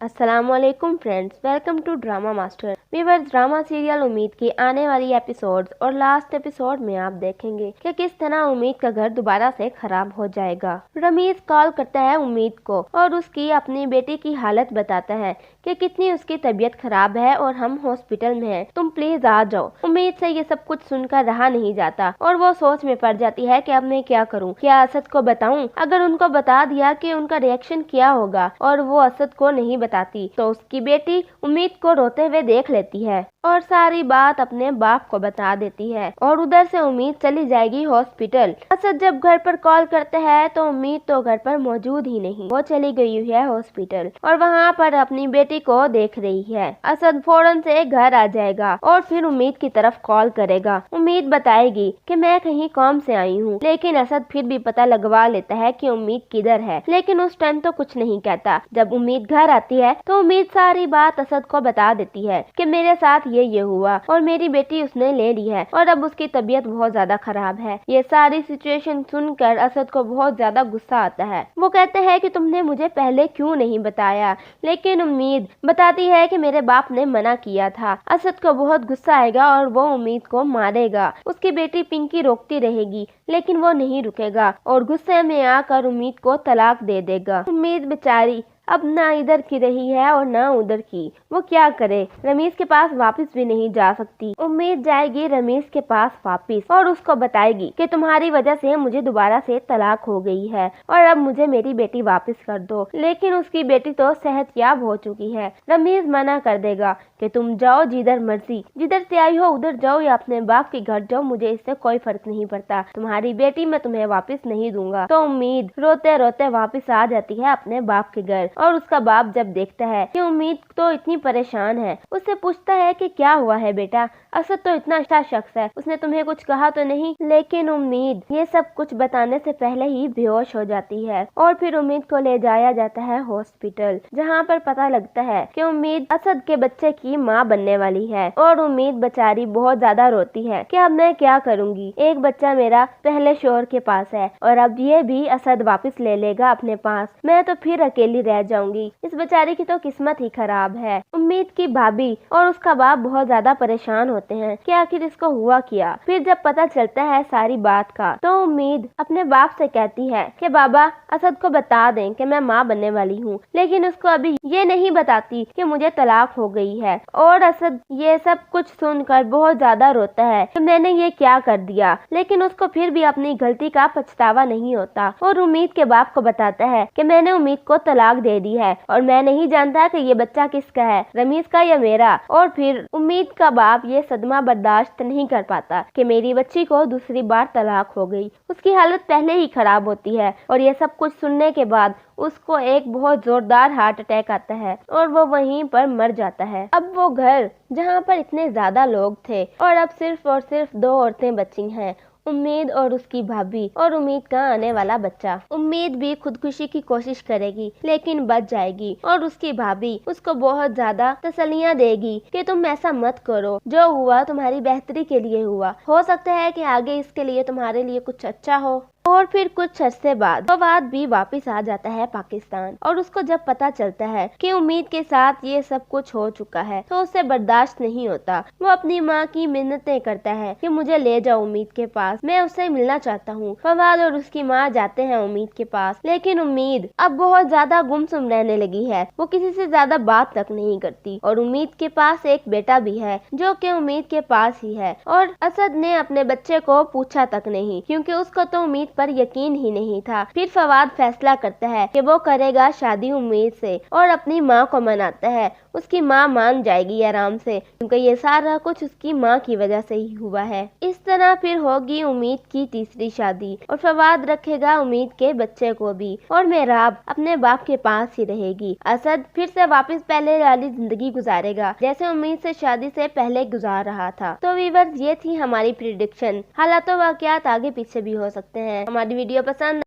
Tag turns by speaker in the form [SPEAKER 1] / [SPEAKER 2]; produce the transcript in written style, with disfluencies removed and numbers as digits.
[SPEAKER 1] अस्सलाम वालेकुम friends, welcome to drama master. Viewers, drama serial उम्मीद की आने वाली एपिसोड्स और लास्ट एपिसोड में आप देखेंगे कि किस तरह उम्मीद का घर दोबारा से खराब हो जाएगा। रमीज कॉल करता है उम्मीद को और उसकी अपनी बेटी की हालत बताता है कि कितनी उसकी तबीयत खराब है और हम हॉस्पिटल में हैं, तुम प्लीज आ जाओ। उम्मीद से ये सब कुछ सुनकर रहा नहीं जाता और वो सोच में पड़ जाती है कि अब मैं क्या करूं, क्या असद को बताऊं? अगर उनको बता दिया कि उनका रिएक्शन क्या होगा और वो असद को नहीं बताती तो उसकी बेटी उम्मीद को रोते हुए देख लेती है और सारी बात अपने बाप को बता देती है और उधर से उम्मीद चली जाएगी हॉस्पिटल। असद जब घर पर कॉल करते हैं तो उम्मीद तो घर पर मौजूद ही नहीं, वो चली गई है हॉस्पिटल और वहाँ पर अपनी बेटी को देख रही है। असद फौरन से घर आ जाएगा और फिर उम्मीद की तरफ कॉल करेगा। उम्मीद बताएगी कि मैं कहीं काम से आई हूँ, लेकिन असद फिर भी पता लगवा लेता है कि उम्मीद किधर है, लेकिन उस टाइम तो कुछ नहीं कहता। जब उम्मीद घर आती है तो उम्मीद सारी बात असद को बता देती है कि मेरे साथ ये हुआ और मेरी बेटी उसने ले ली है और अब उसकी तबीयत बहुत ज्यादा खराब है। ये सारी सिचुएशन सुनकर असद को बहुत ज्यादा गुस्सा आता है। वो कहते हैं कि तुमने मुझे पहले क्यों नहीं बताया, लेकिन उम्मीद बताती है कि मेरे बाप ने मना किया था। असद को बहुत गुस्सा आएगा और वो उम्मीद को मारेगा। उसकी बेटी पिंकी रोकती रहेगी लेकिन वो नहीं रुकेगा और गुस्से में आकर उम्मीद को तलाक दे देगा। उम्मीद बेचारी अब ना इधर की रही है और ना उधर की, वो क्या करे? रमीज के पास वापस भी नहीं जा सकती। उम्मीद जाएगी रमीज के पास वापस और उसको बताएगी कि तुम्हारी वजह से मुझे दोबारा से तलाक हो गई है और अब मुझे मेरी बेटी वापस कर दो। लेकिन उसकी बेटी तो सेहतयाब हो चुकी है। रमीज मना कर देगा कि तुम जाओ जिधर मर्जी, जिधर से आई हो उधर जाओ या अपने बाप के घर जाओ, मुझे इससे कोई फर्क नहीं पड़ता, तुम्हारी बेटी मैं तुम्हें वापस नहीं दूंगा। तो उम्मीद रोते रोते वापस आ जाती है अपने बाप के घर और उसका बाप जब देखता है कि उम्मीद तो इतनी परेशान है, उससे पूछता है कि क्या हुआ है बेटा, असद तो इतना अच्छा शख्स है, उसने तुम्हें कुछ कहा तो नहीं? लेकिन उम्मीद ये सब कुछ बताने से पहले ही बेहोश हो जाती है और फिर उम्मीद को ले जाया जाता है हॉस्पिटल, जहाँ पर पता लगता है कि उम्मीद असद के बच्चे की माँ बनने वाली है और उम्मीद बेचारी बहुत ज्यादा रोती है कि अब मैं क्या करूँगी, एक बच्चा मेरा पहले शोहर के पास है और अब ये भी असद वापस ले लेगा अपने पास, मैं तो फिर अकेली रह जाऊंगी। इस बेचारी की तो किस्मत ही खराब है। उम्मीद की भाभी और उसका बाप बहुत ज्यादा परेशान होते हैं कि आखिर इसको हुआ क्या। फिर जब पता चलता है सारी बात का तो उम्मीद अपने बाप से कहती है कि बाबा असद को बता दें कि मैं माँ बनने वाली हूँ, लेकिन उसको अभी ये नहीं बताती कि मुझे तलाक हो गई है। और असद ये सब कुछ सुनकर बहुत ज्यादा रोता है कि मैंने ये क्या कर दिया, लेकिन उसको फिर भी अपनी गलती का पछतावा नहीं होता और उम्मीद के बाप को बताता है कि मैंने उम्मीद को तलाक दे दी है और मैं नहीं जानता कि ये बच्चा किसका है, रमीज का या मेरा। और फिर उम्मीद का बाप ये सदमा बर्दाश्त नहीं कर पाता कि मेरी बच्ची को दूसरी बार तलाक हो गई। उसकी हालत पहले ही खराब होती है और ये सब कुछ सुनने के बाद उसको एक बहुत जोरदार हार्ट अटैक आता है और वो वहीं पर मर जाता है। अब वो घर जहाँ पर इतने ज्यादा लोग थे और अब सिर्फ और सिर्फ 2 औरतें बची हैं, उम्मीद और उसकी भाभी और उम्मीद का आने वाला बच्चा। उम्मीद भी खुदकुशी की कोशिश करेगी लेकिन बच जाएगी और उसकी भाभी उसको बहुत ज्यादा तसल्लियां देगी कि तुम ऐसा मत करो, जो हुआ तुम्हारी बेहतरी के लिए हुआ, हो सकता है कि आगे इसके लिए तुम्हारे लिए कुछ अच्छा हो। और फिर कुछ अरसे बाद फवाद भी वापस आ जाता है पाकिस्तान और उसको जब पता चलता है कि उम्मीद के साथ ये सब कुछ हो चुका है तो उसे बर्दाश्त नहीं होता। वो अपनी माँ की मिन्नतें करता है कि मुझे ले जाओ उम्मीद के पास, मैं उससे मिलना चाहता हूँ। फवाद और उसकी माँ जाते हैं उम्मीद के पास, लेकिन उम्मीद अब बहुत ज्यादा गुमसुम रहने लगी है, वो किसी से ज्यादा बात तक नहीं करती और उम्मीद के पास एक बेटा भी है जो कि उम्मीद के पास ही है। और असद ने अपने बच्चे को पूछा तक नहीं क्योंकि उसको तो उम्मीद पर यकीन ही नहीं था। फिर फवाद फैसला करता है कि वो करेगा शादी उम्मीद से और अपनी माँ को मनाता है। उसकी माँ मान जाएगी आराम से क्योंकि ये सारा कुछ उसकी माँ की वजह से ही हुआ है। इस तरह फिर होगी उम्मीद की तीसरी शादी और फवाद रखेगा उम्मीद के बच्चे को भी और मेहराब अपने बाप के पास ही रहेगी। असद फिर से वापस पहले वाली जिंदगी गुजारेगा जैसे उम्मीद से शादी से पहले गुजार रहा था। तो व्यूअर्स, ये थी हमारी प्रिडिक्शन। हालात वाकयात आगे पीछे भी हो सकते हैं। हमारी वीडियो पसंद